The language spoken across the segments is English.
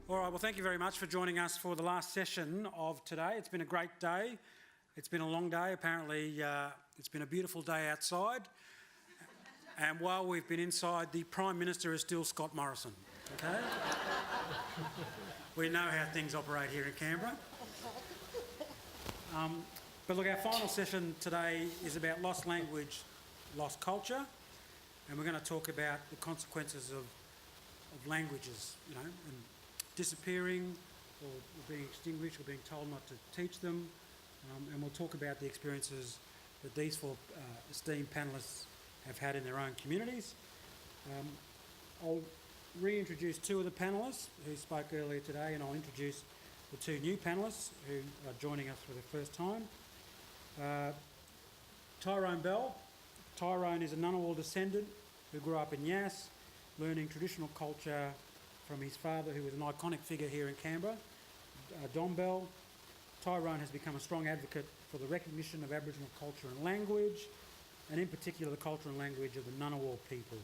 All right, well, thank you very much for joining us for the last session of today. It's been a great day. It's been a long day. Apparently, it's been a beautiful day outside. And while we've been inside, the Prime Minister is still Scott Morrison, okay? We know how things operate here in Canberra. But look, our final session today is about lost language, lost culture, and we're going to talk about the consequences of languages, and disappearing or being extinguished or being told not to teach them, and we'll talk about the experiences that these four esteemed panellists have had in their own communities. I'll reintroduce two of the panellists who spoke earlier today, and I'll introduce the two new panellists who are joining us for the first time. Tyronne Bell. Tyronne is a Ngunnawal descendant who grew up in Yass, learning traditional culture from his father, who was an iconic figure here in Canberra, Don Bell. Tyronne has become a strong advocate for the recognition of Aboriginal culture and language, and in particular the culture and language of the Ngunnawal people.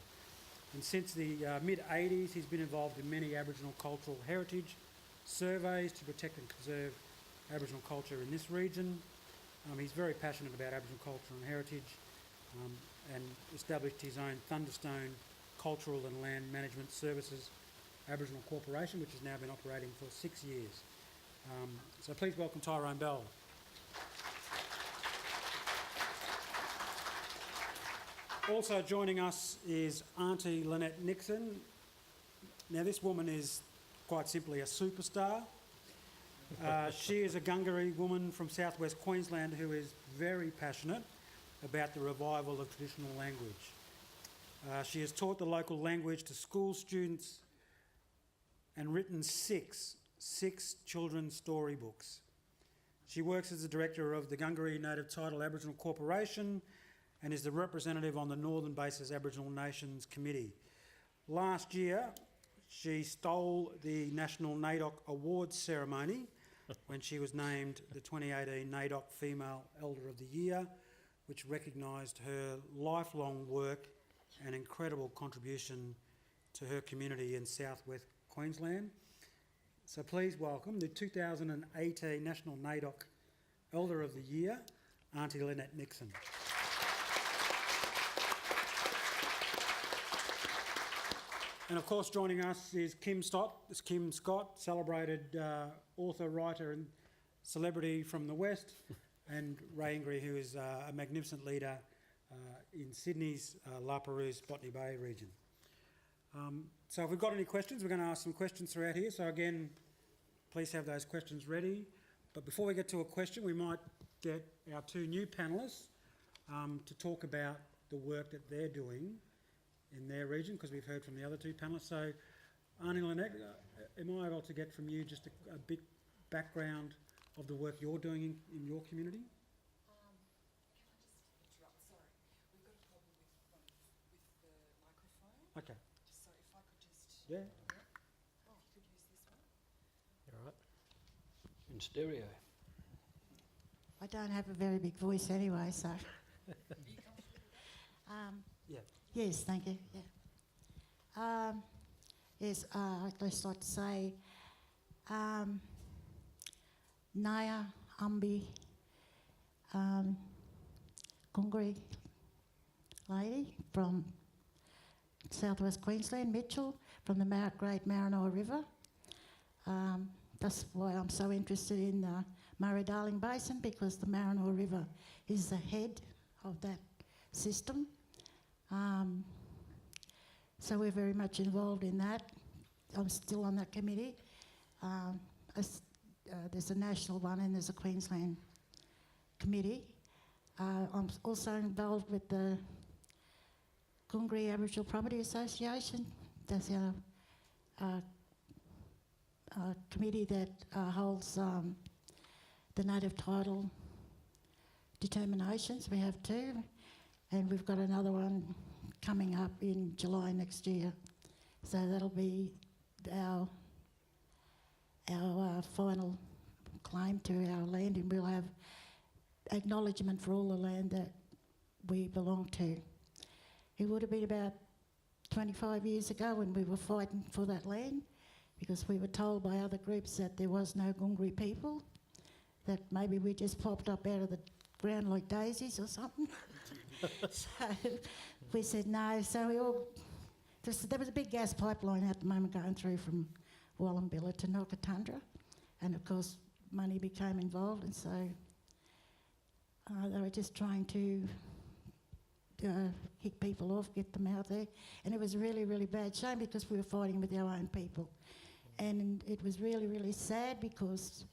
And since the mid-80s, he's been involved in many Aboriginal cultural heritage surveys to protect and conserve Aboriginal culture in this region. He's very passionate about Aboriginal culture and heritage, and established his own Thunderstone Cultural and Land Management Services Aboriginal Corporation, which has now been operating for 6 years. So please welcome Tyronne Bell. Also joining us is Aunty Lynette Nixon. Now, this woman is quite simply a superstar. She is a Gungari woman from southwest Queensland who is very passionate about the revival of traditional language. She has taught the local language to school students and written six children's storybooks. She works as the director of the Gungari Native Title Aboriginal Corporation and is the representative on the Northern Bases Aboriginal Nations Committee. Last year, she stole the National Naidoc Awards ceremony when she was named the 2018 Naidoc Female Elder of the Year, which recognised her lifelong work and incredible contribution to her community in southwest Queensland. So please welcome the 2018 National Naidoc Elder of the Year, Aunty Lynette Nixon. And of course joining us is Kim Scott, celebrated author, writer and celebrity from the West, and Ray Ingrey, who is a magnificent leader in Sydney's La Perouse Botany Bay region. So if we've got any questions, we're going to ask some questions throughout here. So again, please have those questions ready. But before we get to a question, we might get our two new panellists to talk about the work that they're doing in their region, because we've heard from the other two panellists. So, Aunty Lynette, am I able to get from you just a bit background of the work you're doing in your community? Can I just interrupt? Sorry, we've got a problem with the microphone. Okay. So if I could just... Yeah. Oh, if you could use this one. All right. In stereo. I don't have a very big voice anyway, so... Are you comfortable? Yeah. Yes, thank you. Yeah. Yes, I'd just like to say, Naya, Umbi, Ingrey lady from southwest Queensland, Mitchell, from the Great Maranoa River. That's why I'm so interested in the Murray-Darling Basin, because the Maranoa River is the head of that system. So we're very much involved in that. I'm still on that committee. There's a national one and there's a Queensland committee. I'm also involved with the Ingrey Aboriginal Property Association. That's our committee that holds the native title determinations. We have two, and we've got another one coming up in July next year. So that'll be our final claim to our land, and we'll have acknowledgement for all the land that we belong to. It would have been about 25 years ago when we were fighting for that land, because we were told by other groups that there was no Gungri people, that maybe we just popped up out of the ground like daisies or something. So we said no. So we all, there was a big gas pipeline at the moment going through from Wallumbilla to Nokatundra, and of course money became involved, and so they were just trying to kick people off, get them out there, and it was a really, really bad shame because we were fighting with our own people, and it was really, really sad because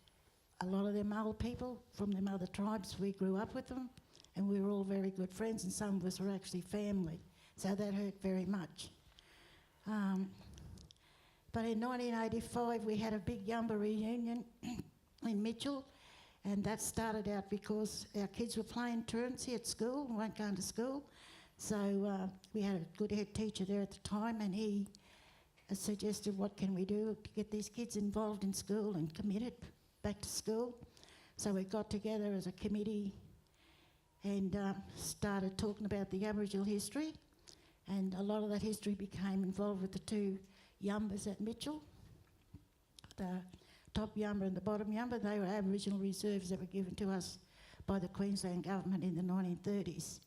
a lot of them old people from them other tribes, we grew up with them, and we were all very good friends, and some of us were actually family, so that hurt very much. But in 1985 we had a big Yamba reunion in Mitchell, and that started out because our kids were playing truancy at school, weren't going to school. So we had a good head teacher there at the time, and he suggested, what can we do to get these kids involved in school and committed back to school? So we got together as a committee and started talking about the Aboriginal history, and a lot of that history became involved with the two Yumbas at Mitchell. The top Yamba and the bottom Yamba, they were Aboriginal reserves that were given to us by the Queensland government in the 1930s.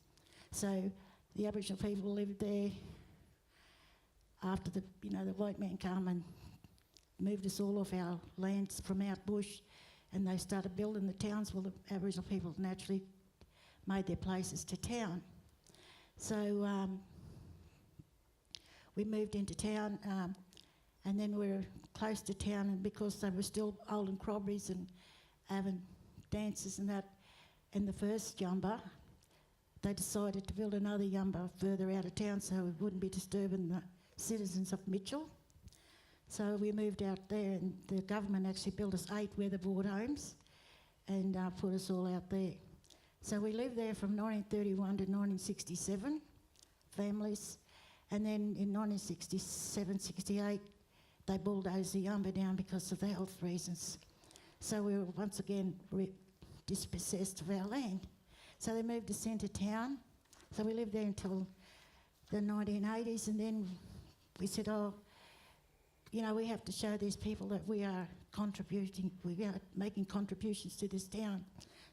So the Aboriginal people lived there after the white man came and moved us all off our lands from out bush, and they started building the towns. Well, the Aboriginal people naturally made their places to town. So we moved into town, and then we were close to town, and because they were still holding crobberies and having dances and that in the first Yamba, they decided to build another Yamba further out of town so it wouldn't be disturbing the citizens of Mitchell. So we moved out there, and the government actually built us 8 weatherboard homes and put us all out there. So we lived there from 1931 to 1967, families, and then in 1967, 68, they bulldozed the Yamba down because of the health reasons. So we were once again dispossessed of our land. So they moved us into town. So we lived there until the 1980s, and then we said, we have to show these people that we are contributing, we are making contributions to this town.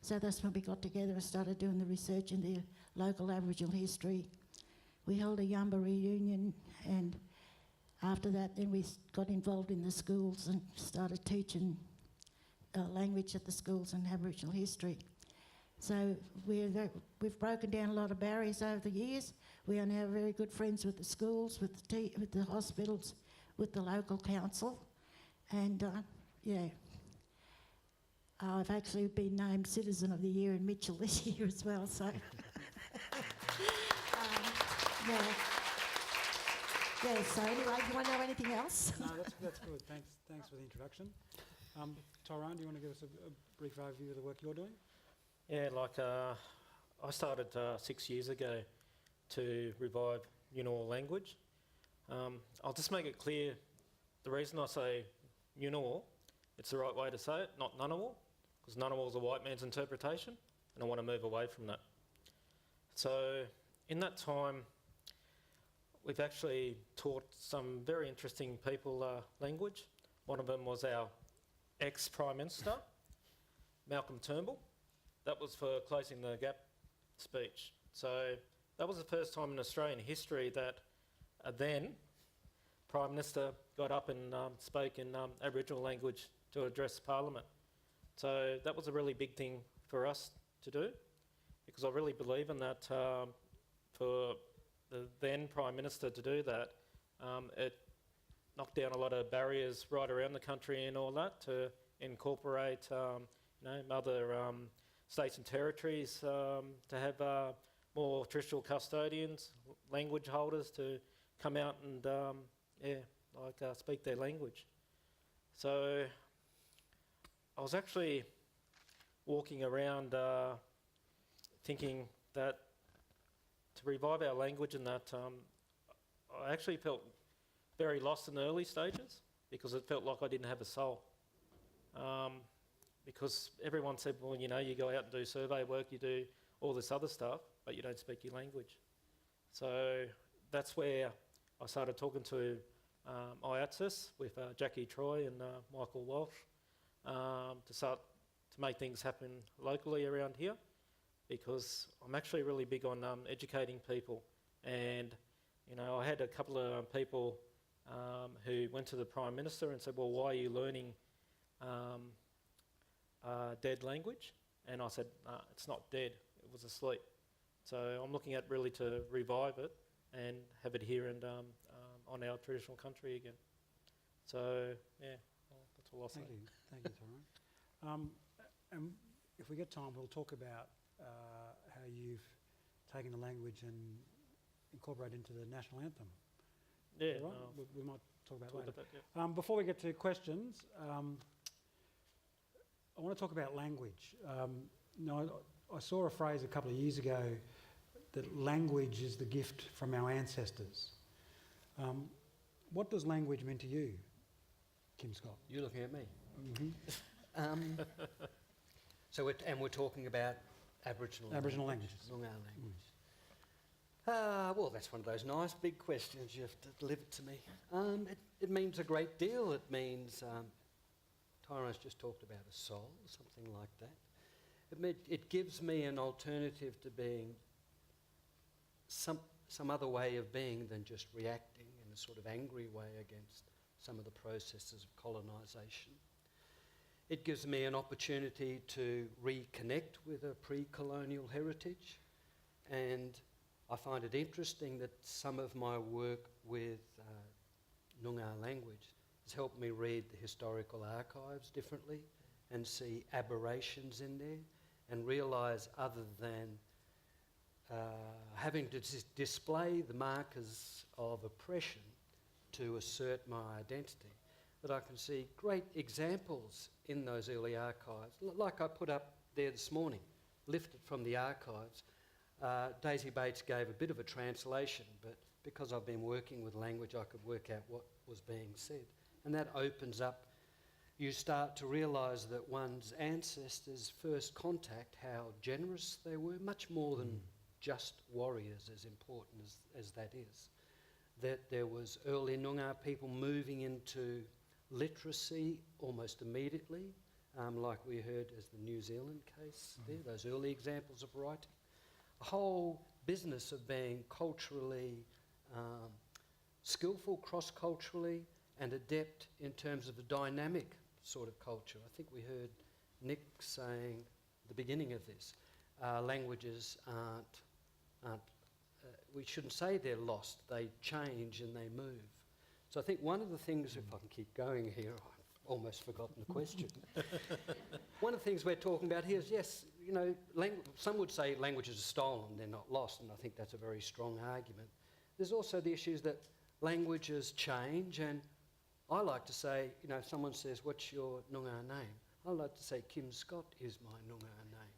So that's when we got together and started doing the research in the local Aboriginal history. We held a Yamba reunion, and after that then we got involved in the schools and started teaching language at the schools and Aboriginal history. So we've broken down a lot of barriers over the years. We are now very good friends with the schools, with the hospitals, with the local council, and I've actually been named Citizen of the Year in Mitchell this year as well, so so anyway, do you want to know anything else? No, that's good. Thanks for the introduction. Tyronne, do you want to give us a brief overview of the work you're doing? Yeah, I started 6 years ago to revive Ngunnawal language. I'll just make it clear, the reason I say Ngunnawal, it's the right way to say it, not Ngunnawal, because Ngunnawal is a white man's interpretation, and I want to move away from that. So in that time, we've actually taught some very interesting people language. One of them was our ex-Prime Minister, Malcolm Turnbull. That was for closing the gap speech. So that was the first time in Australian history that then Prime Minister got up and spoke in Aboriginal language to address Parliament. So that was a really big thing for us to do, because I really believe in that. For the then Prime Minister to do that, it knocked down a lot of barriers right around the country and all that to incorporate other states and territories to have more traditional custodians, language holders to come out and speak their language. So I was actually walking around thinking that to revive our language and that, I actually felt very lost in the early stages because it felt like I didn't have a soul. Because everyone said, well, you go out and do survey work, you do all this other stuff, but you don't speak your language. So that's where I started talking to IATSIS with Jackie Troy and Michael Walsh to start to make things happen locally around here, because I'm actually really big on educating people. And you know, I had a couple of people who went to the Prime Minister and said, well, why are you learning dead language? And I said, it's not dead, it was asleep. So I'm looking at really to revive it and have it here and on our traditional country again. So yeah, well, that's all I'll say. Thank you, Tyronne. And if we get time, we'll talk about how you've taken the language and incorporated into the national anthem. Yeah, Right? We might talk about talk later. about that, yeah. Before we get to questions, I want to talk about language. I saw a phrase a couple of years ago that language is the gift from our ancestors. What does language mean to you, Kim Scott? You're looking at me. Mm-hmm. We're talking about Aboriginal languages. Noongar language. Well, that's one of those nice big questions. You have to deliver it to me. It means a great deal. It means, Tyronne's just talked about a soul, something like that. It gives me an alternative to being some other way of being than just reacting in a sort of angry way against some of the processes of colonisation. It gives me an opportunity to reconnect with a pre-colonial heritage, and I find it interesting that some of my work with Noongar language has helped me read the historical archives differently and see aberrations in there and realise, other than having to display the markers of oppression to assert my identity, that I can see great examples in those early archives, like I put up there this morning, lifted from the archives. Daisy Bates gave a bit of a translation, but because I've been working with language, I could work out what was being said. And that opens up, you start to realise that one's ancestors' first contact, how generous they were, much more than just warriors, as important as that is. That there was early Noongar people moving into literacy almost immediately, like we heard as the New Zealand case there, those early examples of writing. A whole business of being culturally skillful, cross-culturally, and adept in terms of a dynamic sort of culture. I think we heard Nick saying at the beginning of this, languages aren't we shouldn't say they're lost, they change and they move. So I think one of the things, if I can keep going here, I've almost forgotten the question. One of the things we're talking about here is, yes, you know, some would say languages are stolen, they're not lost, and I think that's a very strong argument. There's also the issues that languages change, and I like to say, you know, if someone says, what's your Noongar name? I like to say Kim Scott is my Noongar name.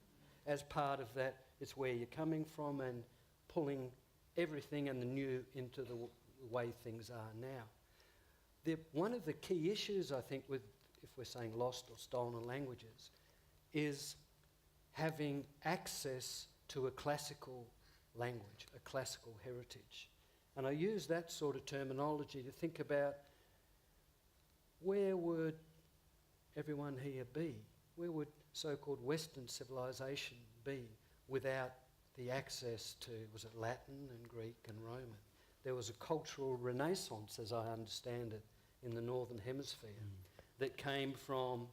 As part of that, it's where you're coming from and pulling everything and the new into the way things are now. One of the key issues, I think, with, if we're saying lost or stolen languages, is having access to a classical language, a classical heritage. And I use that sort of terminology to think about, where would everyone here be? Where would so-called Western civilization be without the access to, was it Latin and Greek and Roman? There was a cultural renaissance, as I understand it, in the Northern Hemisphere that came from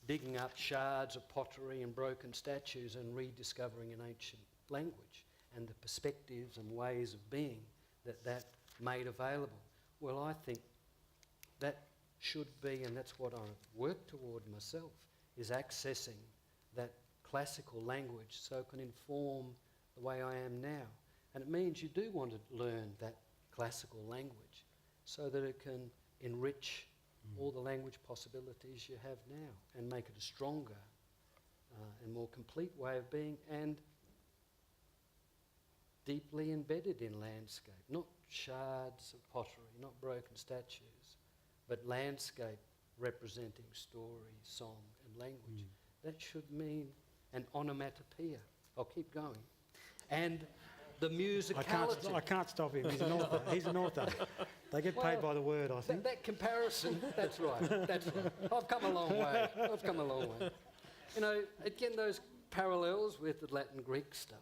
digging up shards of pottery and broken statues and rediscovering an ancient language and the perspectives and ways of being that made available. Well, I think that should be, and that's what I work toward myself, is accessing that classical language so it can inform the way I am now. And it means you do want to learn that classical language so that it can enrich all the language possibilities you have now and make it a stronger and more complete way of being, and deeply embedded in landscape, not shards of pottery, not broken statues, but landscape representing story, song and language. That should mean an onomatopoeia. I'll keep going. And the musicality. I can't stop him. He's an author. He's an author. They get paid by the word, I think. That comparison, that's right, that's right. I've come a long way. I've come a long way. You know, again, those parallels with the Latin Greek stuff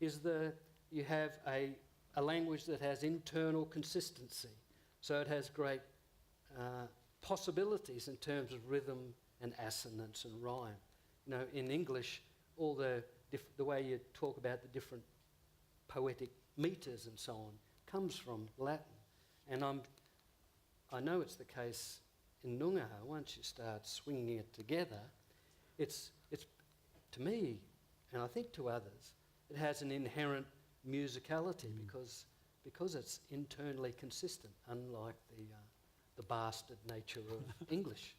is you have a language that has internal consistency. So it has great possibilities in terms of rhythm and assonance and rhyme. You know, in English, all the way you talk about the different poetic metres and so on comes from Latin. And I know it's the case in Noongar. Once you start swinging it together, it's to me, and I think to others, it has an inherent musicality because it's internally consistent, unlike the bastard nature of English.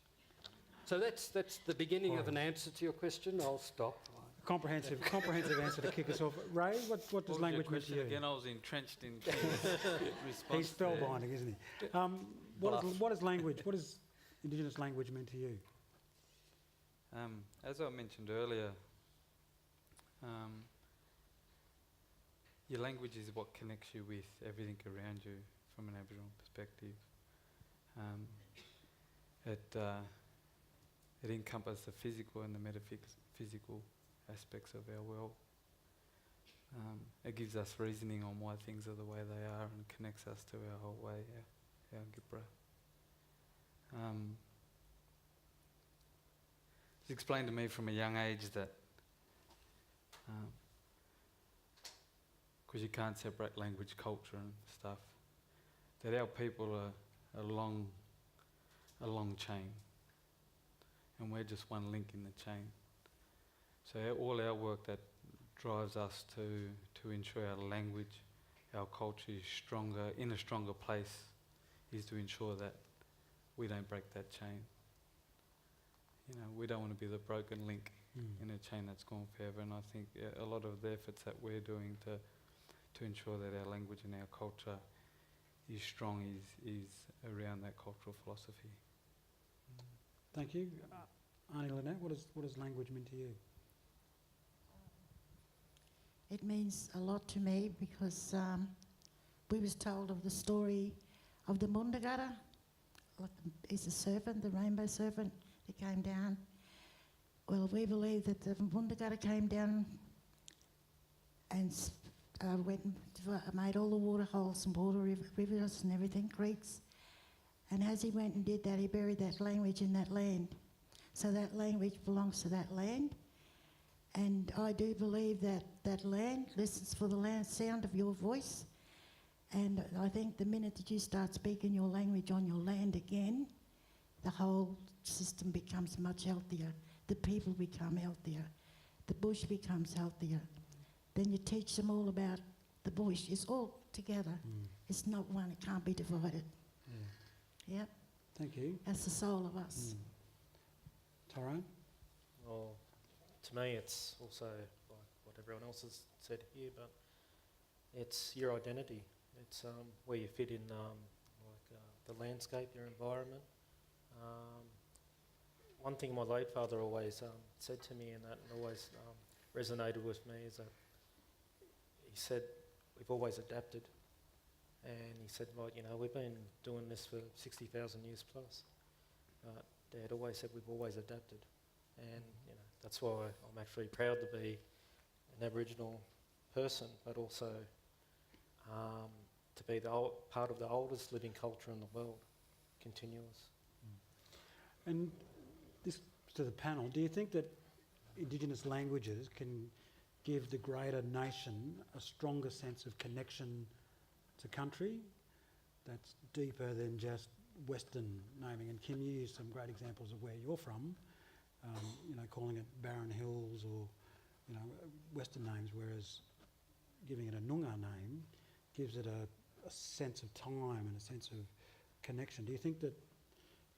So that's the beginning of an answer to your question. I'll stop. Comprehensive answer to kick us off. Ray, what does language mean to you? Again, I was entrenched in response. He's spellbinding, isn't he? What is language? What does Indigenous language mean to you? As I mentioned earlier, your language is what connects you with everything around you from an Aboriginal perspective. It encompasses the physical and the metaphysical aspects of our world. It gives us reasoning on why things are the way they are and connects us to our whole way, our Gibra. It's explained to me from a young age that because you can't separate language, culture and stuff, that our people are a long chain and we're just one link in the chain. So all our work that drives us to ensure our language, our culture is stronger, in a stronger place, is to ensure that we don't break that chain. You know, we don't want to be the broken link in a chain that's gone forever, and I think a lot of the efforts that we're doing to ensure that our language and our culture is strong is around that cultural philosophy. Thank you. Aunty Lynette, what does language mean to you? It means a lot to me because we was told of the story of the Mundagara. Is a serpent, the rainbow serpent that came down. Well, we believe that the Mundagara came down and went and made all the water holes and water rivers and everything, creeks. And as he went and did that, he buried that language in that land. So that language belongs to that land. And I do believe that that land listens for the sound of your voice. And I think the minute that you start speaking your language on your land again, the whole system becomes much healthier. The people become healthier. The bush becomes healthier. Then you teach them all about the bush. It's all together. It's not one. It can't be divided. Yep. Thank you. That's the soul of us. Tyronne? Well, to me, it's also like what everyone else has said here, but it's your identity. It's where you fit in the landscape, your environment. One thing my late father always said to me, and that always resonated with me, is that he said, we've always adapted. And he said, well, you know, we've been doing this for 60,000 years plus. Dad always said we've always adapted. And, you know, that's why I'm actually proud to be an Aboriginal person, but also to be part of the oldest living culture in the world, continuous. And this to the panel, do you think that Indigenous languages can give the greater nation a stronger sense of connection to country that's deeper than just Western naming? And Kim, you used some great examples of where you're from, you know, calling it Barren Hills or, you know, Western names, whereas giving it a Noongar name gives it a sense of time and a sense of connection. Do you think that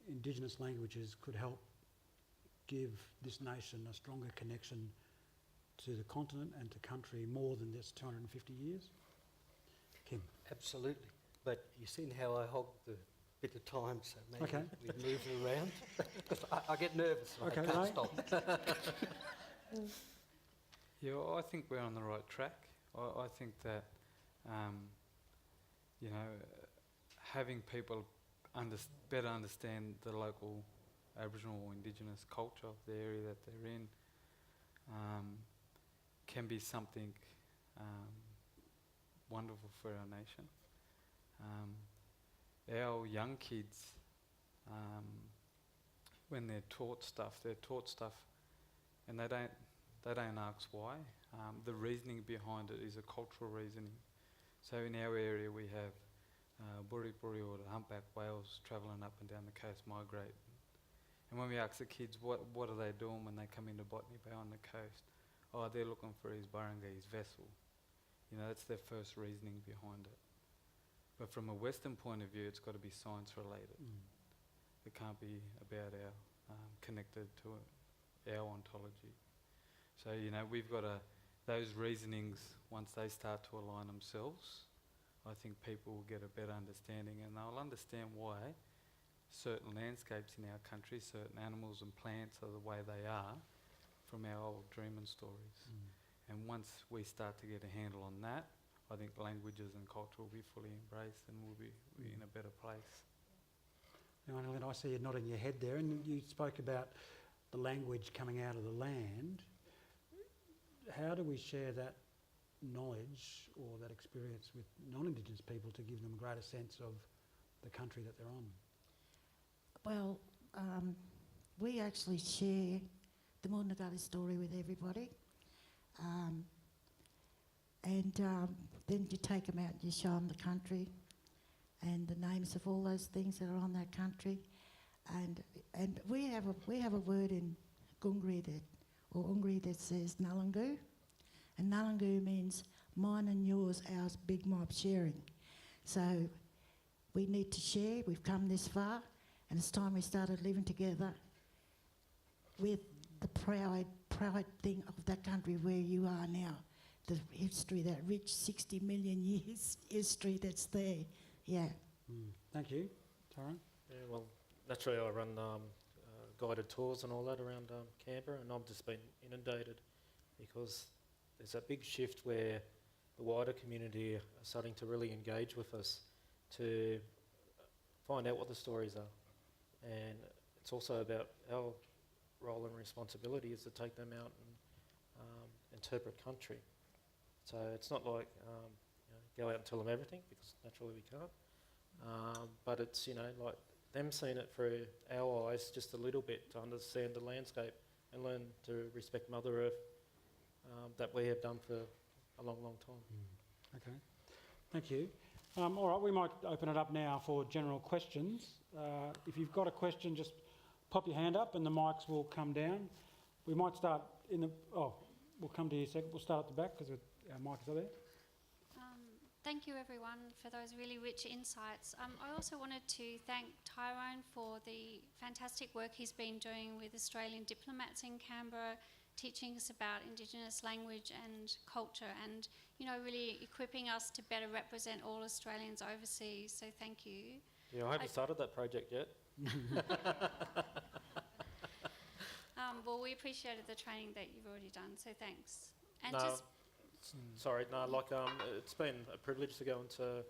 Indigenous languages could help give this nation a stronger connection to the continent and to country more than just 250 years? Kim? Absolutely. But you've seen how I hog the bit of time, so maybe Okay. we move around. Because I get nervous. Okay, I can't Ray? stop. Yeah, I think we're on the right track I think that, you know, having people better understand the local Aboriginal or Indigenous culture of the area that they're in can be something wonderful for our nation. Our young kids, when they're taught stuff and they don't ask why. The reasoning behind it is a cultural reasoning. So in our area we have Buri Buri or the humpback whales travelling up and down the coast, migrate. And when we ask the kids what are they doing when they come into Botany Bay on the coast, oh, they're looking for his baranga, his vessel. You know, that's their first reasoning behind it. But from a Western point of view, it's got to be science related. It can't be about our connected to our ontology. So, you know, we've got those reasonings, once they start to align themselves, I think people will get a better understanding, and they'll understand why certain landscapes in our country, certain animals and plants are the way they are from our old dreaming stories. And once we start to get a handle on that, I think languages and culture will be fully embraced and we'll be in a better place. Now, Aunty Lynette, I see you nodding your head there, and you spoke about the language coming out of the land. How do we share that knowledge or that experience with non-Indigenous people to give them a greater sense of the country that they're on? Well, we actually share the Mulnagully story with everybody. Then you take them out and you show them the country and the names of all those things that are on that country. And we have a word in Gungri that says Nullangu. And Nullangu means mine and yours, ours, big mob sharing. So we need to share. We've come this far, and it's time we started living together with the proud thing of that country where you are now. The history, that rich 60 million years history that's there. Yeah. Thank you. Tyronne? Yeah, well, naturally I run guided tours and all that around Canberra, and I've just been inundated because there's a big shift where the wider community are starting to really engage with us to find out what the stories are. And it's also about our role and responsibility is to take them out and interpret country. So it's not like go out and tell them everything, because naturally we can't. But it's, like them seeing it through our eyes just a little bit to understand the landscape and learn to respect Mother Earth that we have done for a long, long time. Okay. Thank you. All right, we might open it up now for general questions. If you've got a question, just pop your hand up and the mics will come down. We might start we'll come to you second. We'll start at the back because our mics are there. Thank you everyone for those really rich insights. I also wanted to thank Tyronne for the fantastic work he's been doing with Australian diplomats in Canberra, teaching us about Indigenous language and culture, and really equipping us to better represent all Australians overseas. So thank you. Yeah, I haven't started that project yet. Well, we appreciated the training that you've already done, so thanks. And it's been a privilege to go and to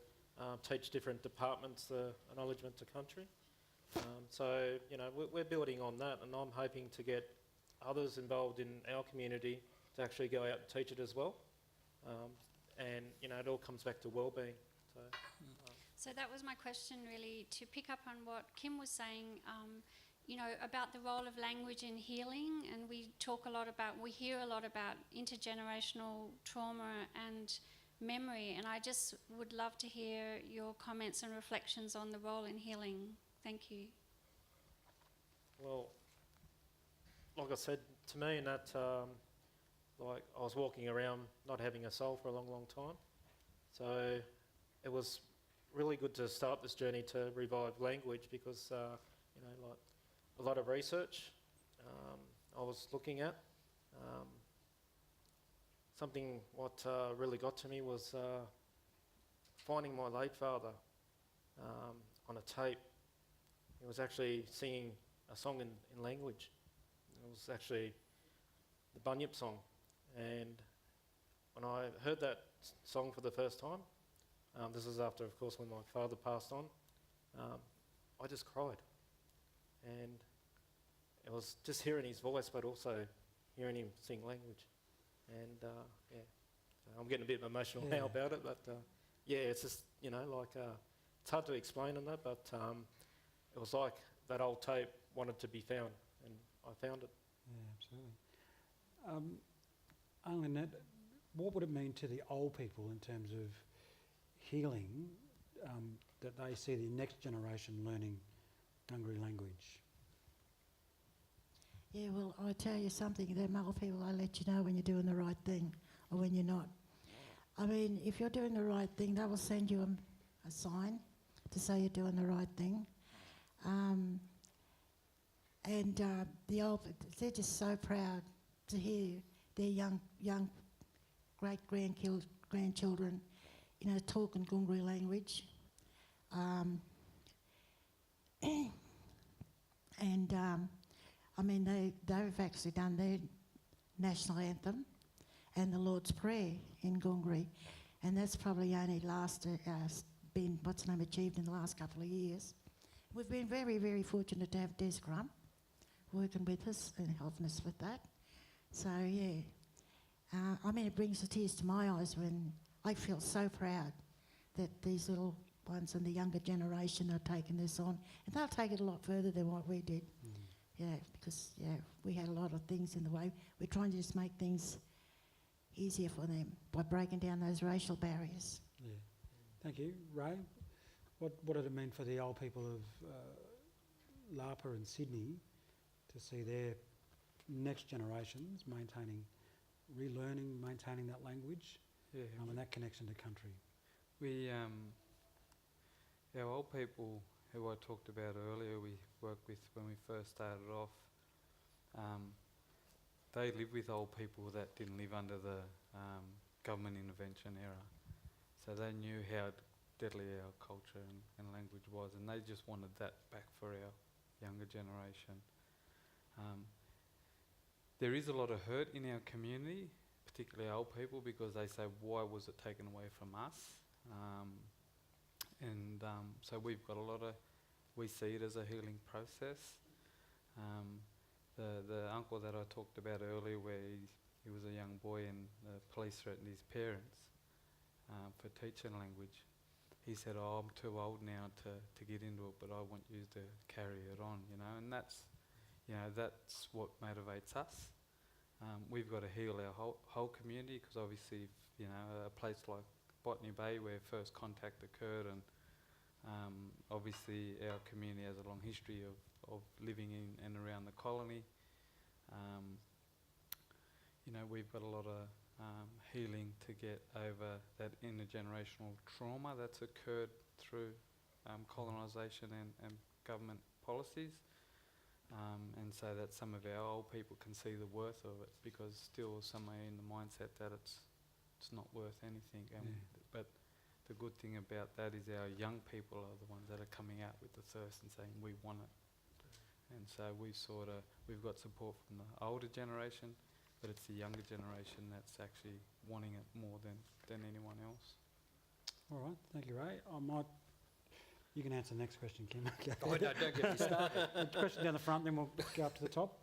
teach different departments the acknowledgement to country. We're building on that, and I'm hoping to get others involved in our community to actually go out and teach it as well. It all comes back to wellbeing. So that was my question, really, to pick up on what Kim was saying, about the role of language in healing. And we hear a lot about intergenerational trauma and memory. And I just would love to hear your comments and reflections on the role in healing. Thank you. Well, like I said, to me, and that, I was walking around not having a soul for a long, long time. So it was really good to start this journey to revive language because, a lot of research I was looking at. Something what really got to me was finding my late father on a tape. He was actually singing a song in language. It was actually the Bunyip song. And when I heard that song for the first time, this is after, of course, when my father passed on, I just cried. And it was just hearing his voice, but also hearing him sing language. And yeah, so I'm getting a bit emotional now about it, but yeah, it's just, you know, like, it's hard to explain on that, but it was like that old tape wanted to be found, and I found it. Yeah, absolutely. Aunty Lynette, what would it mean to the old people in terms of healing, that they see the next generation learning Gungari language? Yeah, well, I tell you something, them old people, I let you know when you're doing the right thing or when you're not. I mean, if you're doing the right thing, they will send you a sign to say you're doing the right thing. The old, they're just so proud to hear their young great-grandchildren, you know, talking Gungari language. I mean, they've actually done their national anthem and the Lord's Prayer in Gungari, and that's probably only been achieved in the last couple of years. We've been very, very fortunate to have Des Grum working with us and helping us with that. So yeah, I mean, it brings the tears to my eyes when I feel so proud that these little ones and the younger generation are taking this on, and they'll take it a lot further than what we did. Yeah, because we had a lot of things in the way. We're trying to just make things easier for them by breaking down those racial barriers. Yeah, thank you. Ray, what did it mean for the old people of Lapa and Sydney to see their next generations relearning, maintaining that language, and that connection to country? We, our old people who I talked about earlier, we worked with when we first started off, they lived with old people that didn't live under the government intervention era. So they knew how deadly our culture and language was, and they just wanted that back for our younger generation. There is a lot of hurt in our community, particularly old people, because they say, why was it taken away from us? So we've got we see it as a healing process. The uncle that I talked about earlier, where he was a young boy and the police threatened his parents for teaching language. He said, I'm too old now to get into it, but I want you to carry it on, you know, and that's what motivates us. We've got to heal our whole community, because obviously, you know, a place like Botany Bay where first contact occurred, and obviously our community has a long history of living in and around the colony. You know, we've got a lot of healing to get over that intergenerational trauma that's occurred through colonisation and government policies. And so that some of our old people can see the worth of it, because still somewhere in the mindset that it's not worth anything. But the good thing about that is our young people are the ones that are coming out with the thirst and saying we want it. And so we've got support from the older generation, but it's the younger generation that's actually wanting it more than anyone else. All right, thank you, Ray. You can answer the next question, Kim. Okay. Oh, no, don't get me started. Question down the front, then we'll go up to the top.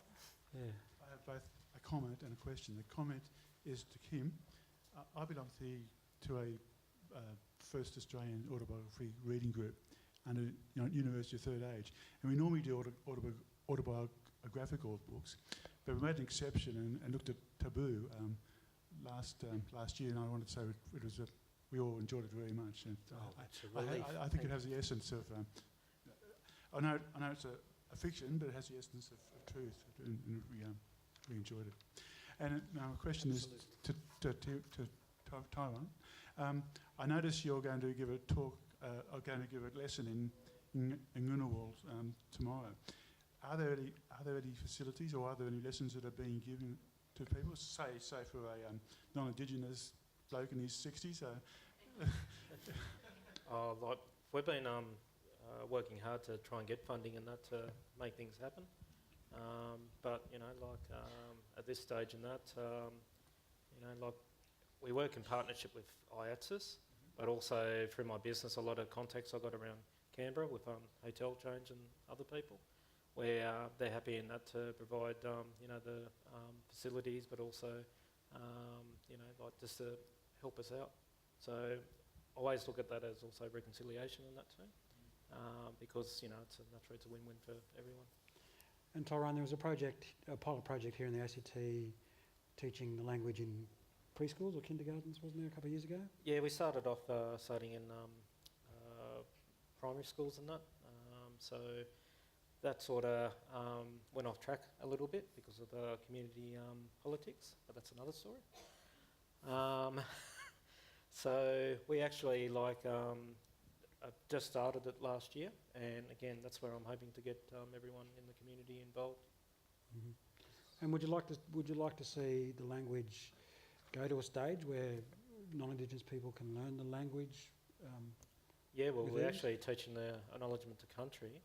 Yeah. I have both a comment and a question. The comment is to Kim. I belong to a first Australian autobiography reading group under University of Third Age, and we normally do autobiographical books, but we made an exception and looked at Taboo last year, and I wanted to say we all enjoyed it very much. And I think it has the essence of. I know it's a fiction, but it has the essence of truth, and we enjoyed it. And now my question is to Tyronne. I notice you're going to give a talk, going to give a lesson in Ngunnawal tomorrow. Are there any facilities, or are there any lessons that are being given to people? Say for a non-Indigenous bloke in his 60s. We've been working hard to try and get funding and that to make things happen. But you know, at this stage and that, you know, we work in partnership with IATSIS, but also through my business, a lot of contacts I got around Canberra with hotel chains and other people, where they're happy in that to provide, you know, the facilities, but also, you know, like just to help us out. So I always look at that as also reconciliation in that too, because, you know, naturally it's a win-win for everyone. And Tyronne, there was a pilot project here in the ACT teaching the language in preschools or kindergartens, wasn't there, a couple of years ago? Yeah, we started off studying in primary schools and that. So that sort of went off track a little bit because of community politics, but that's another story. So we actually just started it last year, and again, that's where I'm hoping to get everyone in the community involved. Mm-hmm. And would you like to see the language go to a stage where non-Indigenous people can learn the language? Yeah, well, we're ease? actually teaching the acknowledgement to country,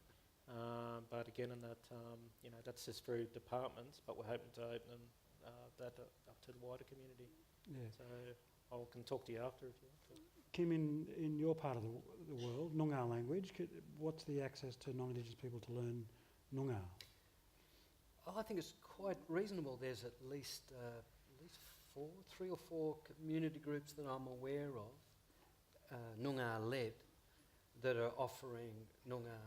but again, in that, you know, that's just through departments, but we're hoping to open that up to the wider community. Yeah. So I can talk to you after if you want to. Kim, in your part of the world, Noongar language, what's the access to non-Indigenous people to learn Noongar? I think it's quite reasonable. There's at least three or four community groups that I'm aware of, Noongar-led, that are offering Noongar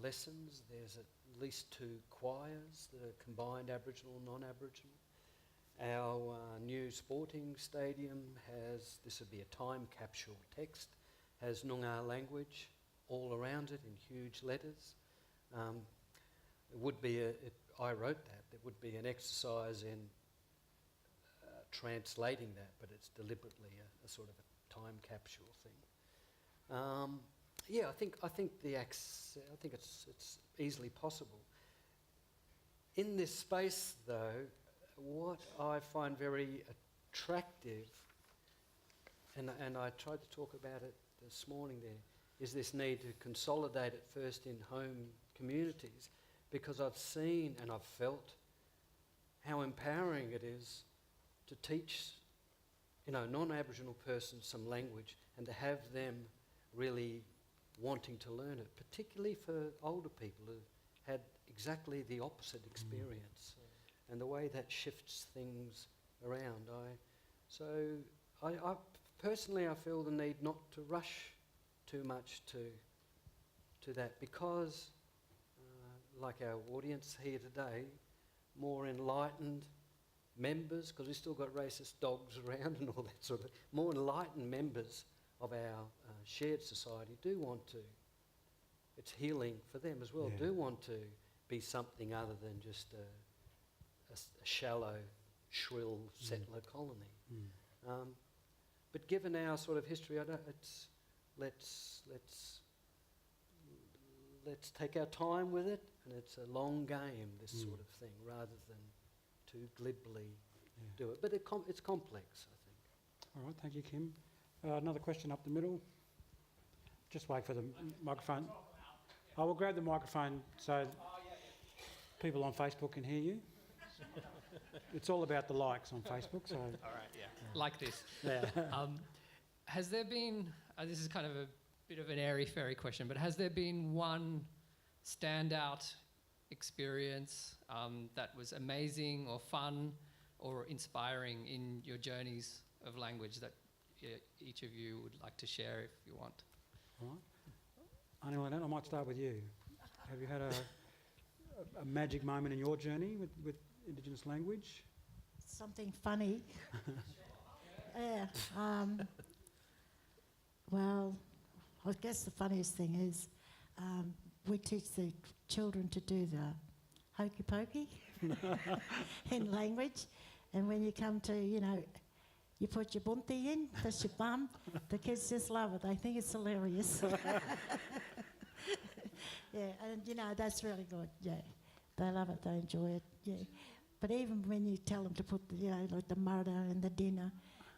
lessons. There's at least 2 choirs that are combined Aboriginal and non-Aboriginal. Our new sporting stadium has, this would be a time capsule text, has Noongar language all around it in huge letters. It would be, I wrote that, there would be an exercise in translating that, but it's deliberately a sort of a time capsule thing. Yeah, I think it's easily possible. In this space, though, what I find very attractive, and I tried to talk about it this morning there, is this need to consolidate it first in home communities, because I've seen and I've felt how empowering it is to teach, you know, non-Aboriginal persons some language and to have them really wanting to learn it, particularly for older people who had exactly the opposite experience. And the way that shifts things around. I personally, I feel the need not to rush too much to that, because, like our audience here today, more enlightened members, because we've still got racist dogs around and all that sort of, more enlightened members of our shared society do want to, it's healing for them as well, do want to be something other than just a shallow, shrill settler colony. But given our sort of history, let's take our time with it, and it's a long game, this sort of thing, rather than too glibly do it. But it's complex, I think. All right, thank you, Kim. Another question up the middle. Just wait for the microphone. I will grab the microphone so people on Facebook can hear you. It's all about the likes on Facebook, so... All right, yeah. Like this. Yeah. Has there been, this is kind of a bit of an airy-fairy question, but has there been one standout experience that was amazing or fun or inspiring in your journeys of language that each of you would like to share if you want? All right. Aunty Lynette, I might start with you. Have you had a magic moment in your journey with Indigenous language? Something funny. Yeah. Well, I guess the funniest thing is we teach the children to do the hokey pokey in language, and when you come to, you know, you put your bunty in, that's your bum, the kids just love it. They think it's hilarious. Yeah, and you know, that's really good, yeah. They love it, they enjoy it, yeah. But even when you tell them to put, you know, like the murder and the dinner,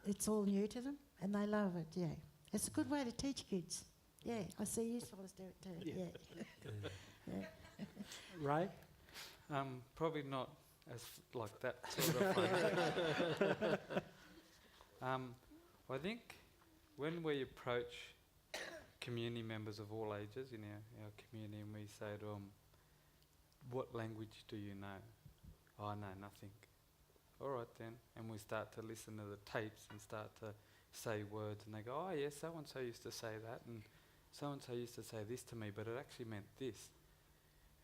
it's all new to them, and they love it, yeah. It's a good way to teach kids. Yeah, I see you fellas do it too, yeah. Ray? Probably not as like that sort of fun. I think when we approach community members of all ages in our community and we say to them, what language do you know? Oh, I know nothing. All right then. And we start to listen to the tapes and start to say words and they go, oh yeah, so-and-so used to say that and so-and-so used to say this to me, but it actually meant this.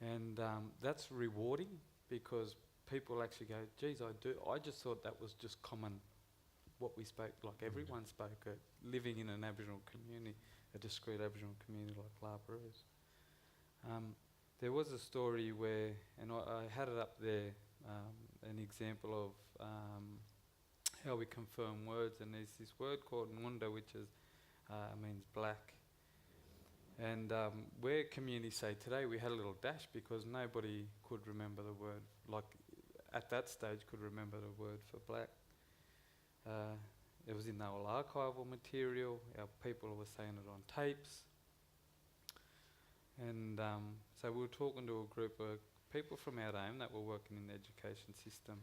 And that's rewarding because people actually go, geez, I just thought that was just common, what we spoke, like everyone spoke it, living in an Aboriginal community, a discrete Aboriginal community like La Perouse. There was a story where, and I had it up there, an example of how we confirm words, and there's this word called ngunda, which is means black. And where communities say today, we had a little dash because nobody could remember the word, like at that stage could remember the word for black. It was in our archival material, our people were saying it on tapes. And so we were talking to a group of people from our own that were working in the education system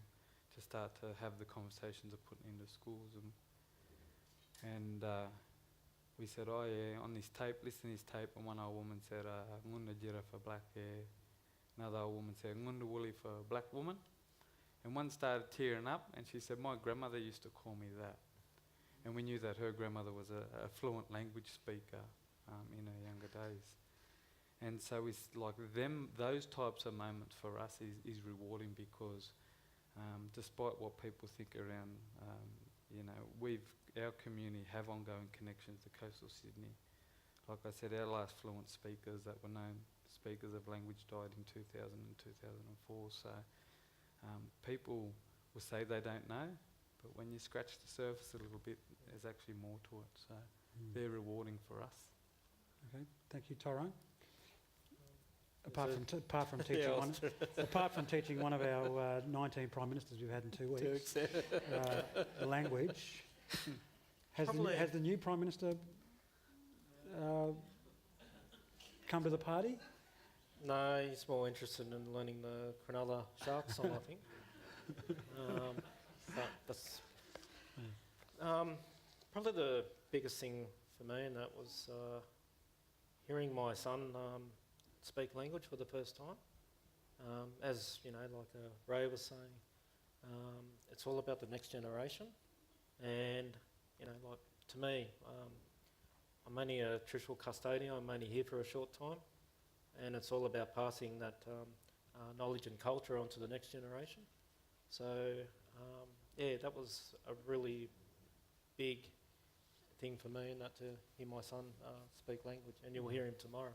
to start to have the conversations of putting into schools. And we said, oh yeah, on this tape, listen to this tape, and one old woman said, ngunda jira for black hair. Another old woman said, ngunda woolly for black woman. And one started tearing up, and she said, my grandmother used to call me that. And we knew that her grandmother was a fluent language speaker in her younger days. And so it's like those types of moments for us is rewarding because despite what people think around, our community have ongoing connections to coastal Sydney. Like I said, our last fluent speakers that were known speakers of language died in 2000 and 2004. So people will say they don't know, but when you scratch the surface a little bit, there's actually more to it. So they're rewarding for us. Okay, thank you, Tyronne. Apart from teaching one of our 19 prime ministers we've had in 2 weeks, the language, has the new prime minister come to the party? No, he's more interested in learning the Cronulla Sharks song, I think. But that's probably the biggest thing for me, and that was hearing my son speak language for the first time. As you know, like Ray was saying, it's all about the next generation. And you know, like to me, I'm only a traditional custodian. I'm only here for a short time, and it's all about passing that knowledge and culture onto the next generation. So yeah, that was a really big thing for me, and that to hear my son speak language, and you'll hear him tomorrow.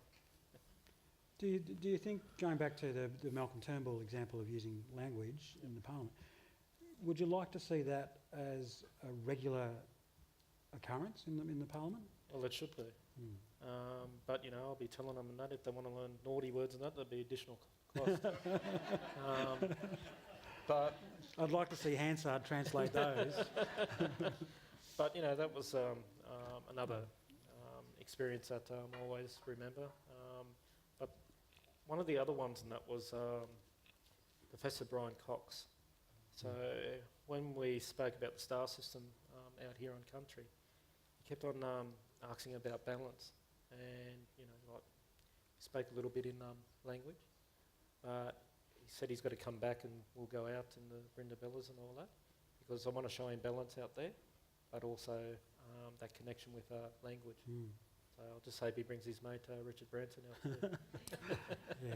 Do you think, going back to the Malcolm Turnbull example of using language in the Parliament, would you like to see that as a regular occurrence in the Parliament? Well, it should be. But you know, I'll be telling them that if they want to learn naughty words and that, there'll be additional cost. But I'd like to see Hansard translate those. But you know, that was another experience that I always remember. But one of the other ones, and that was Professor Brian Cox. So when we spoke about the star system out here on country, he kept on asking about balance, and you know, like he spoke a little bit in language, but he said he's got to come back and we'll go out in the Brindabellas and all that, because I want to show him balance out there, but also that connection with language. So I'll just hope he brings his mate Richard Branson out there. Yeah.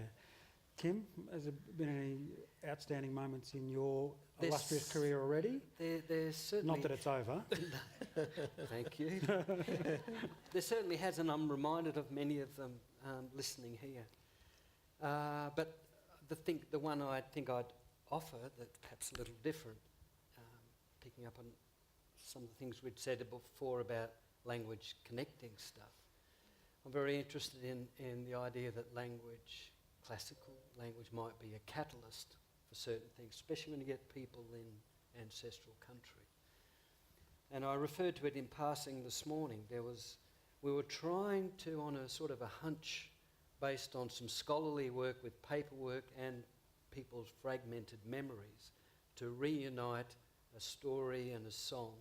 Kim, has there been any outstanding moments in your illustrious career already? There's certainly... Not that it's over. Thank you. There certainly has, and I'm reminded of many of them listening here. But the one I think I'd offer that's perhaps a little different, picking up on some of the things we'd said before about language connecting stuff. I'm very interested in the idea that classical language might be a catalyst for certain things, especially when you get people in ancestral country. And I referred to it in passing this morning. We were trying to, on a sort of a hunch based on some scholarly work with paperwork and people's fragmented memories, to reunite a story and a song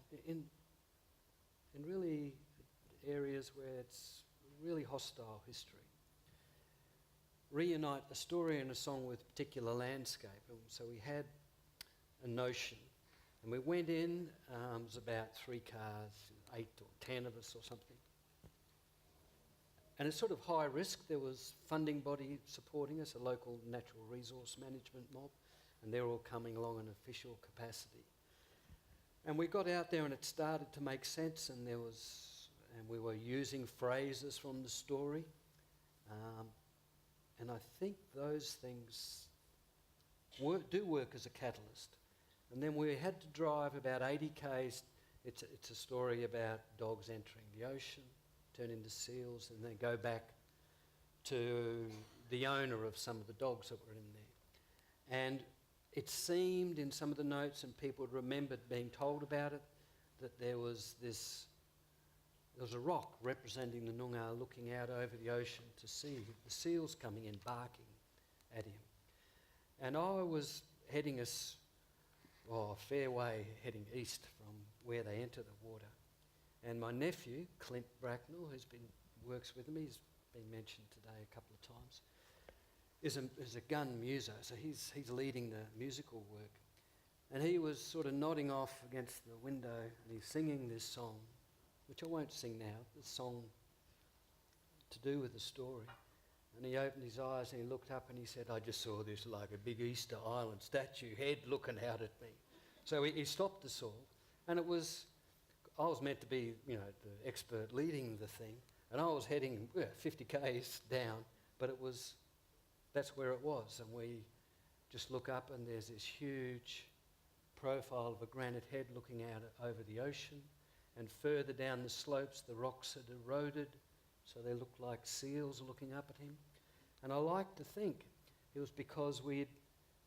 in really areas where it's really hostile history. Reunite a story and a song with a particular landscape. And so we had a notion, and we went in, it was about 3 cars, 8 or 10 of us or something. And it's sort of high risk. There was funding body supporting us, a local natural resource management mob, and they're all coming along in official capacity. And we got out there and it started to make sense, and we were using phrases from the story. And I think those things do work as a catalyst. And then we had to drive about 80 k's. It's a story about dogs entering the ocean, turn into seals, and then go back to the owner of some of the dogs that were in there. And it seemed in some of the notes, and people remembered being told about it, that there was a rock representing the Noongar looking out over the ocean to see the seals coming in, barking at him. And I was heading us, a fair way heading east from where they enter the water. And my nephew, Clint Bracknell, works with me, he's been mentioned today a couple of times, is a gun muso, so he's leading the musical work. And he was sort of nodding off against the window, and he's singing this song, which I won't sing now, the song to do with the story. And he opened his eyes and he looked up and he said, "I just saw this like a big Easter Island statue head looking out at me." So he stopped us all, and I was meant to be, the expert leading the thing, and I was heading 50 k's down, but that's where it was. And we just look up and there's this huge profile of a granite head looking out over the ocean. And further down the slopes, the rocks had eroded, so they looked like seals looking up at him. And I like to think it was because we had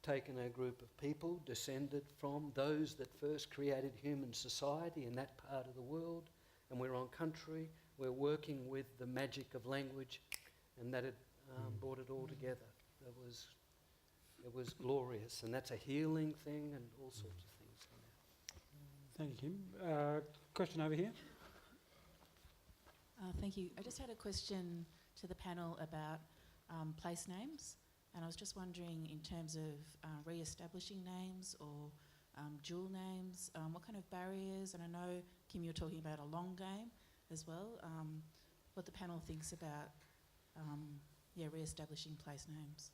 taken a group of people, descended from those that first created human society in that part of the world, and we're on country, we're working with the magic of language, and that had brought it all together. It was glorious, and that's a healing thing and all sorts of things. Thank you, Kim. Question over here. Thank you. I just had a question to the panel about place names, and I was just wondering, in terms of re-establishing names or dual names, what kind of barriers, and I know, Kim, you're talking about a long game as well, what the panel thinks about re-establishing place names.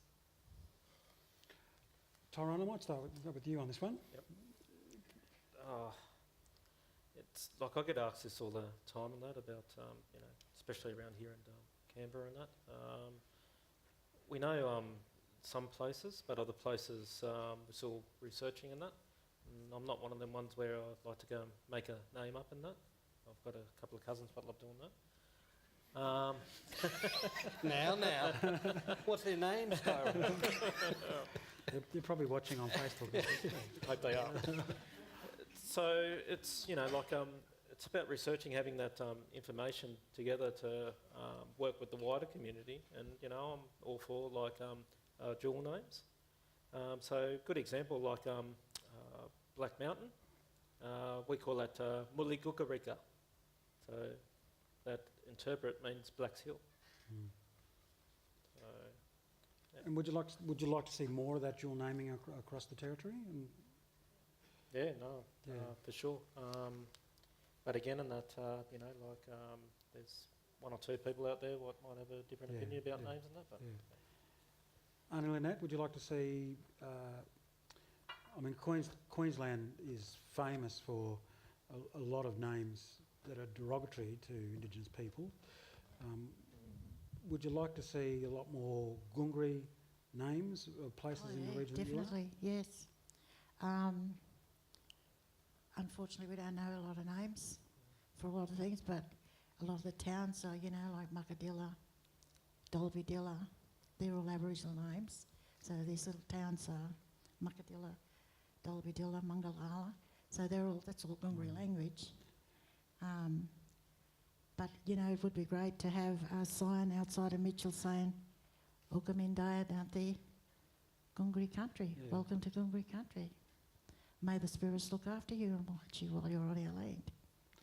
Tyronne, I might start with you on this one. Yep. It's like I get asked this all the time and that about, especially around here in Canberra and that. We know some places, but other places we're still researching in that. And I'm not one of them ones where I'd like to go and make a name up in that. I've got a couple of cousins that love doing that. Now. What's their names, Tyronne? They're probably watching on Facebook. Hope they are. So it's, it's about researching, having that information together to work with the wider community. And, I'm all for dual names. So good example, Black Mountain, we call that Muligugarika. So that interpret means Black's Hill. So, yeah. And would you like to see more of that dual naming across the territory? Yeah, for sure. But again, in that, there's one or two people out there what might have a different opinion about names and that. But Aunty Lynette, would you like to see? Queensland is famous for a lot of names that are derogatory to Indigenous people. Would you like to see a lot more Gungri names of places in the region? Definitely, yes. Unfortunately, we don't know a lot of names for a lot of things, but a lot of the towns are, like Muckadilla, Dolbydilla, they're all Aboriginal names. So these little towns are Muckadilla, Dolbydilla, Mungalala. So that's all Gungri language. But, it would be great to have a sign outside of Mitchell saying, Ukamindaya Auntie, Gungri country, welcome to Gungri country. May the spirits look after you and watch you while you're on our land.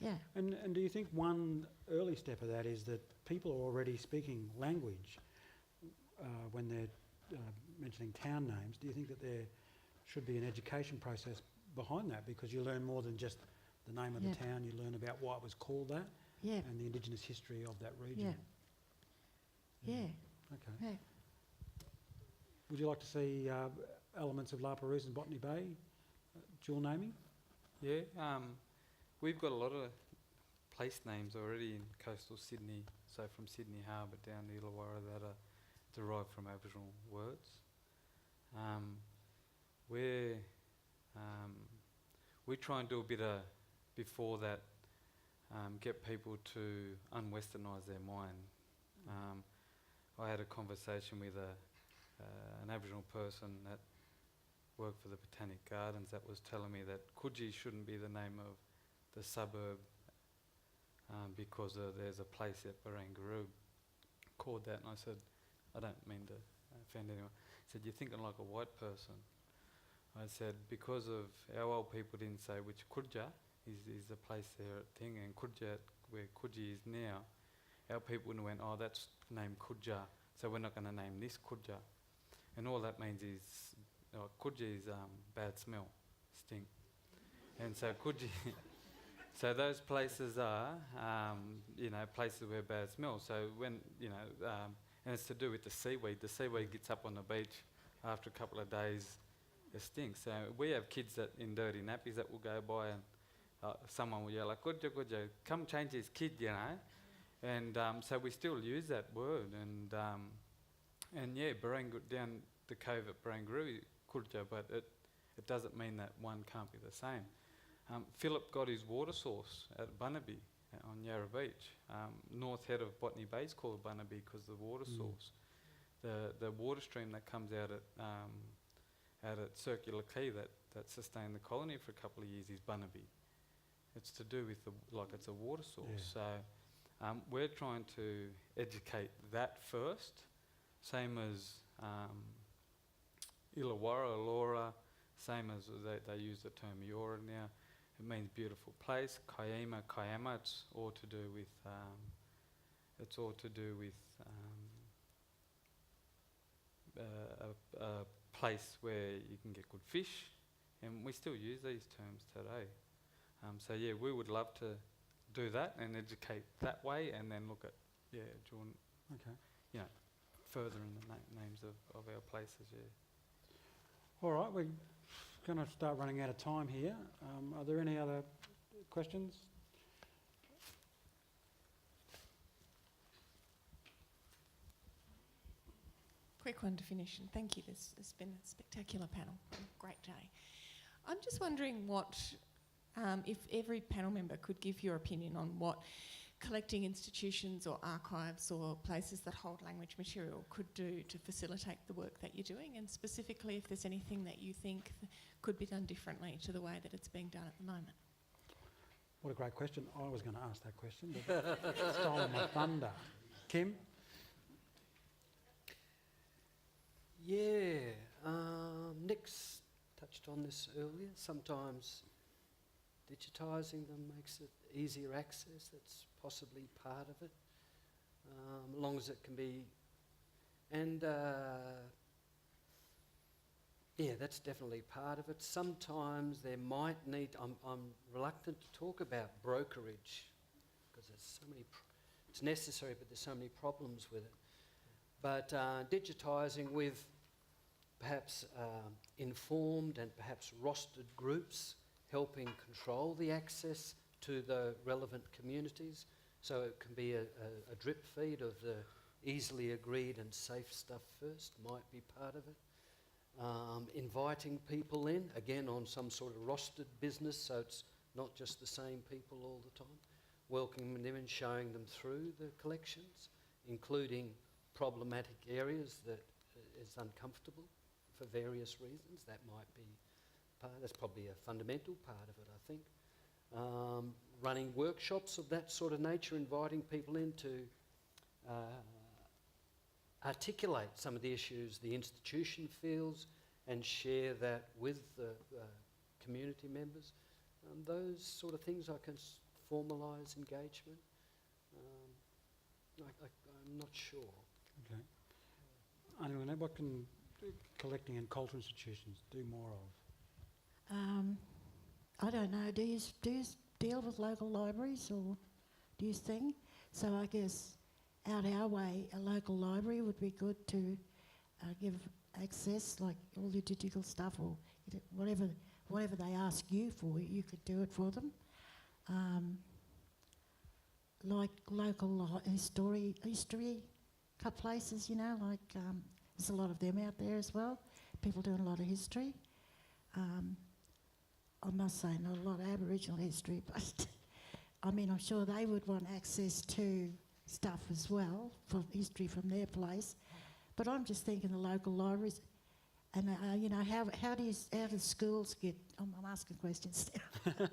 Yeah. And do you think one early step of that is that people are already speaking language when they're mentioning town names? Do you think that there should be an education process behind that, because you learn more than just the name of the town, you learn about why it was called that and the Indigenous history of that region? Yeah. Okay. Yeah. Would you like to see elements of La Perouse and Botany Bay dual naming? Yeah, we've got a lot of place names already in coastal Sydney, so from Sydney Harbour down to Illawarra, that are derived from Aboriginal words. We try and do a bit of, before that, get people to un-westernise their mind. I had a conversation with an Aboriginal person that worked for the Botanic Gardens that was telling me that Coogee shouldn't be the name of the suburb because there's a place at Barangaroo called that, and I said, I don't mean to offend anyone. I said, you're thinking like a white person. I said, because of our old people didn't say which Kudja is the place there at thing, and Kudja, where Coogee is now, our people wouldn't have went, oh, that's named Kudja, so we're not going to name this Kudja. And all that means is, Coogee is bad smell, stink. And so Coogee, so those places are, places where bad smell. So when, and it's to do with the seaweed. The seaweed gets up on the beach after a couple of days, it stinks. So we have kids that in dirty nappies that will go by and someone will yell like, Kudja, Kudja, come change his kid, And so we still use that word. And down the cove at Barangaroo, Kudja, but it doesn't mean that one can't be the same. Philip got his water source at Bunnaby on Yarra Beach. North head of Botany Bay is called Bunnaby because the water source. The water stream that comes out at Circular Quay that sustained the colony for a couple of years is Bunnaby. It's to do with it's a water source. Yeah. So we're trying to educate that first, same as Illawarra, Laura, same as they use the term Eora now. It means beautiful place. Kiama, it's all to do with a place where you can get good fish, and we still use these terms today. So yeah, we would love to do that and educate that way, and then look at further in the names of our places. All right, we're going to start running out of time here. Are there any other questions? Quick one to finish, and thank you. This has been a spectacular panel. Great day. I'm just wondering what, if every panel member could give your opinion on what collecting institutions or archives or places that hold language material could do to facilitate the work that you're doing, and specifically if there's anything that you think could be done differently to the way that it's being done at the moment. What a great question. I was going to ask that question, but stolen my thunder. Kim? Yeah, Nick's touched on this earlier. Sometimes digitising them makes it easier access. That's possibly part of it, as long as it can be. And that's definitely part of it. Sometimes there might need. I'm reluctant to talk about brokerage because there's so many. It's necessary, but there's so many problems with it. But digitising with perhaps informed and perhaps rostered groups, helping control the access to the relevant communities, so it can be a drip feed of the easily agreed and safe stuff first, might be part of it. Inviting people in, again on some sort of rostered business, so it's not just the same people all the time. Welcoming them and showing them through the collections, including problematic areas that is uncomfortable for various reasons. That might be that's probably a fundamental part of it, I think. Running workshops of that sort of nature, inviting people in to articulate some of the issues the institution feels and share that with the community members. Those sort of things I can formalise engagement? I'm not sure. Okay. Aunty Lynette, what can collecting and cultural institutions do more of? I don't know. Do you deal with local libraries, or do you think? So I guess out our way, a local library would be good to give access, like all the digital stuff, or whatever they ask you for, you could do it for them. Like local history places, you know, like there's a lot of them out there as well. People doing a lot of history. I must say not a lot of Aboriginal history, but I mean, I'm sure they would want access to stuff as well, for history from their place. But I'm just thinking the local libraries, and you know, how do schools get? I'm asking questions now.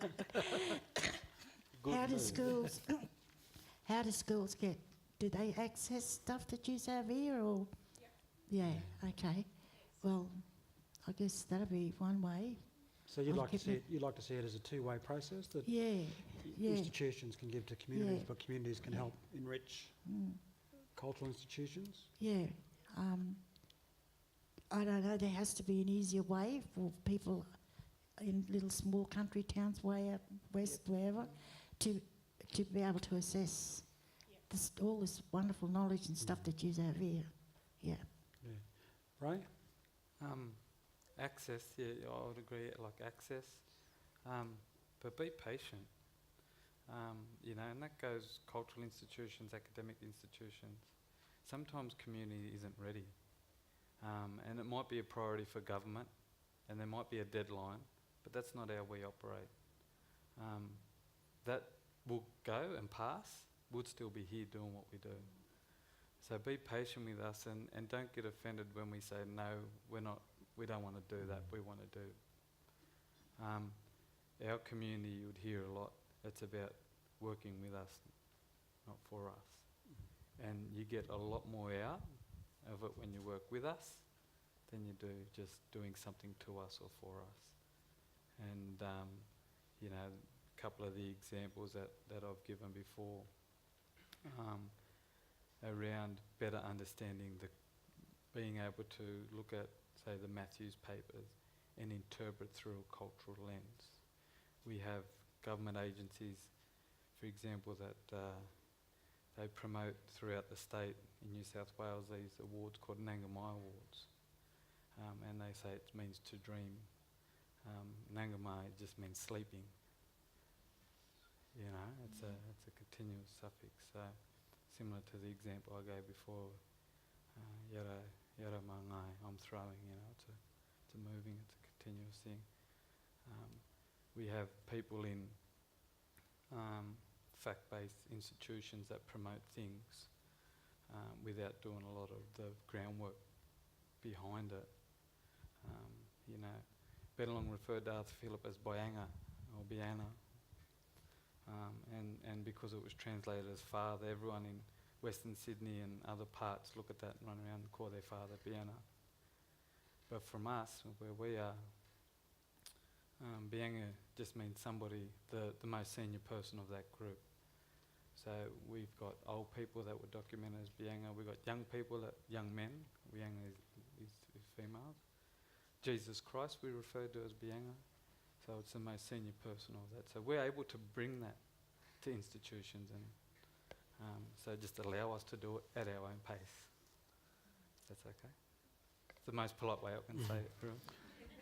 How do schools get? Do they access stuff that you have here, or? Yeah. Okay. Well, I guess that'd be one way. So you'd like to see it as a two-way process that institutions can give to communities, but communities can help enrich cultural institutions? Yeah. I don't know, there has to be an easier way for people in little small country towns way out west, wherever, to be able to assess all this wonderful knowledge and stuff that you have here. Yeah. Right? Access, yeah, I would agree, like access. But be patient. You know, and that goes cultural institutions, academic institutions. Sometimes community isn't ready. And it might be a priority for government, and there might be a deadline, but that's not how we operate. That will go and pass. We'll still be here doing what we do. So be patient with us, and don't get offended when we say, no, we don't want to do that, we want to do. Our community, you would hear a lot, it's about working with us, not for us. And you get a lot more out of it when you work with us than you do just doing something to us or for us. And, you know, a couple of the examples that I've given before around better understanding being able to look at, say, the Matthews papers and interpret through a cultural lens. We have government agencies, for example, that they promote throughout the state in New South Wales these awards called Nangamai Awards. And they say it means to dream. Nangamai just means sleeping. You know, it's a continuous suffix. Similar to the example I gave before, yara mangai, I'm throwing, you know, it's a moving, it's a continuous thing. We have people in fact-based institutions that promote things without doing a lot of the groundwork behind it. You know, Bennelong referred to Arthur Phillip as Byanga or Biana. And because it was translated as father, everyone in Western Sydney and other parts look at that and run around and call their father Biana. But from us, where we are, Bianga just means somebody, the most senior person of that group. So we've got old people that were documented as Bianga, we've got young people, young men, Bianga is females. Jesus Christ we refer to as Bianga. So it's the most senior person of that. So we're able to bring that to institutions, and so just allow us to do it at our own pace. That's okay. It's the most polite way I can say it. Really.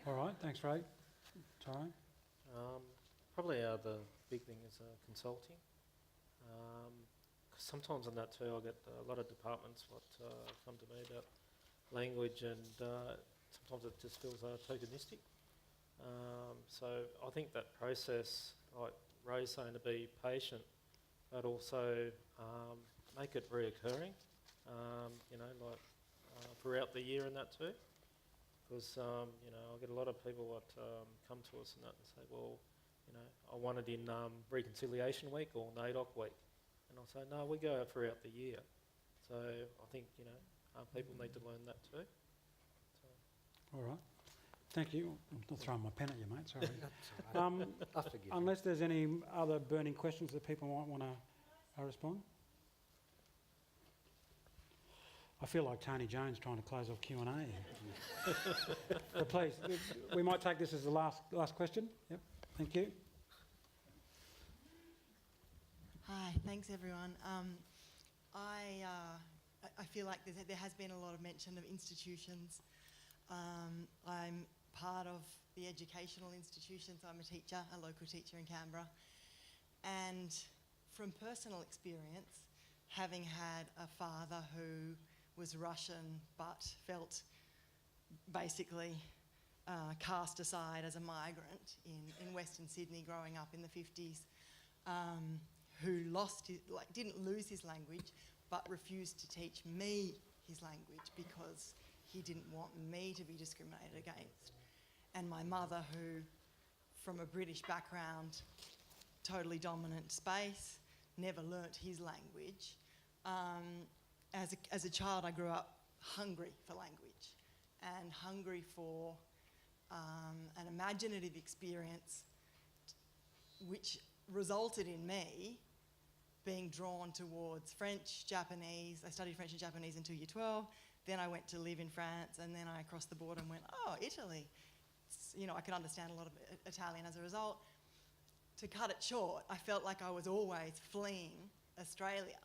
All right, thanks, Ray. Tyronne? Probably the big thing is consulting. 'Cause sometimes on that too, I get a lot of departments what come to me about language, and sometimes it just feels tokenistic. So I think that process, like Ray's saying, to be patient, but also make it reoccurring, you know, like throughout the year and that too. Because, you know, I get a lot of people that come to us and that and say, well, you know, I want it in Reconciliation Week or Naidoc Week. And I'll say, no, we go throughout the year. So I think, you know, people need to learn that too. So. All right. Thank you. I'm not throwing my pen at you, mate, sorry. That's all right. I forgive you. Unless there's any other burning questions that people might want to respond. I feel like Tony Jones trying to close off Q&A. But please, we might take this as the last question. Yep, thank you. Hi, thanks everyone. I feel like there has been a lot of mention of institutions. I'm part of the educational institutions. I'm a teacher, a local teacher in Canberra. And from personal experience, having had a father who was Russian but felt basically cast aside as a migrant in Western Sydney growing up in the 50s, who didn't lose his language but refused to teach me his language because he didn't want me to be discriminated against. And my mother, who from a British background, totally dominant space, never learnt his language. As a child, I grew up hungry for language and hungry for an imaginative experience which resulted in me being drawn towards French, Japanese. I studied French and Japanese until year 12. Then I went to live in France, and then I crossed the border and went, oh, Italy. I could understand a lot of Italian as a result. To cut it short, I felt like I was always fleeing Australia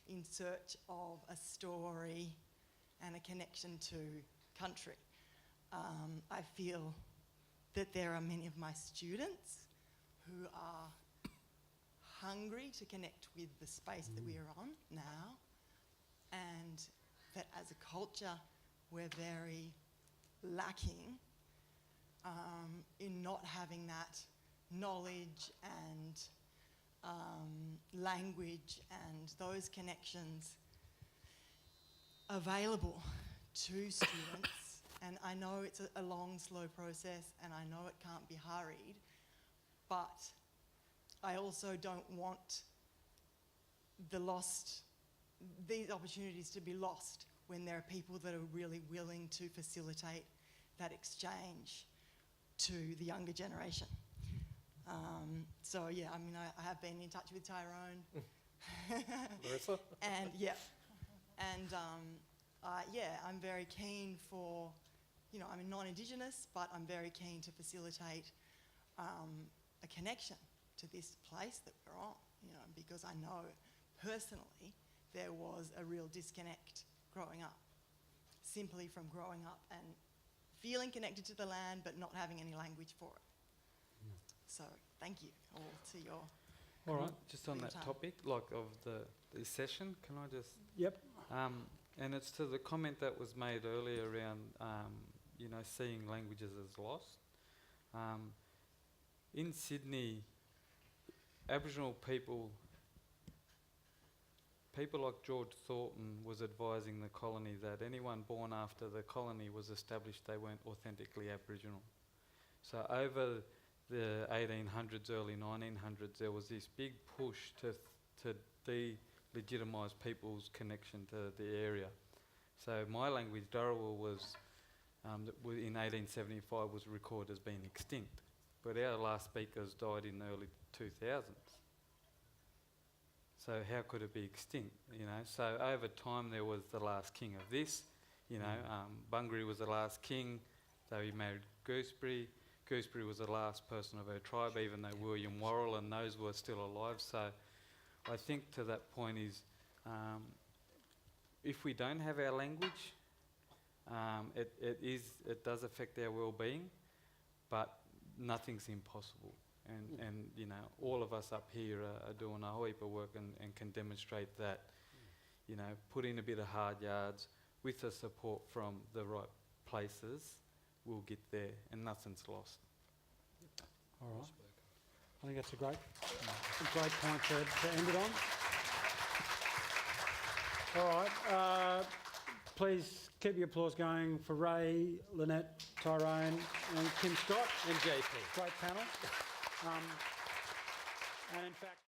in search of a story and a connection to country. I feel that there are many of my students who are hungry to connect with the space that we are on now, and that as a culture we're very lacking in not having that knowledge and language and those connections available to students. And I know it's a long, slow process, and I know it can't be hurried, but I also don't want these opportunities to be lost when there are people that are really willing to facilitate that exchange to the younger generation. So yeah, I mean, I have been in touch with Tyronne. Marissa? And yeah, and I'm very keen for, I'm non-Indigenous, but I'm very keen to facilitate a connection to this place that we're on, because I know personally there was a real disconnect growing up, simply from growing up and feeling connected to the land but not having any language for it. So thank you all to your... All right, just on your that time. topic, like of the session, can I just... Yep. And it's to the comment that was made earlier around, seeing languages as lost. In Sydney, Aboriginal people like George Thornton was advising the colony that anyone born after the colony was established, they weren't authentically Aboriginal. So over the 1800s, early 1900s, there was this big push to delegitimise people's connection to the area. So my language, Dharawal, was in 1875 was recorded as being extinct, but our last speakers died in the early 2000s. So how could it be extinct? So over time there was the last king of this. Bungary was the last king, though he married Gooseberry. Gooseberry was the last person of her tribe, even though William Worrell and those were still alive. So I think to that point is, if we don't have our language, it does affect our well-being, but nothing's impossible. And all of us up here are doing a whole heap of work and can demonstrate that, put in a bit of hard yards with the support from the right places, we'll get there and nothing's lost. All right. I think that's a great point to end it on. All right. Please keep your applause going for Ray, Lynette, Tyronne and Kim Scott. And JP. Great panel. And in fact...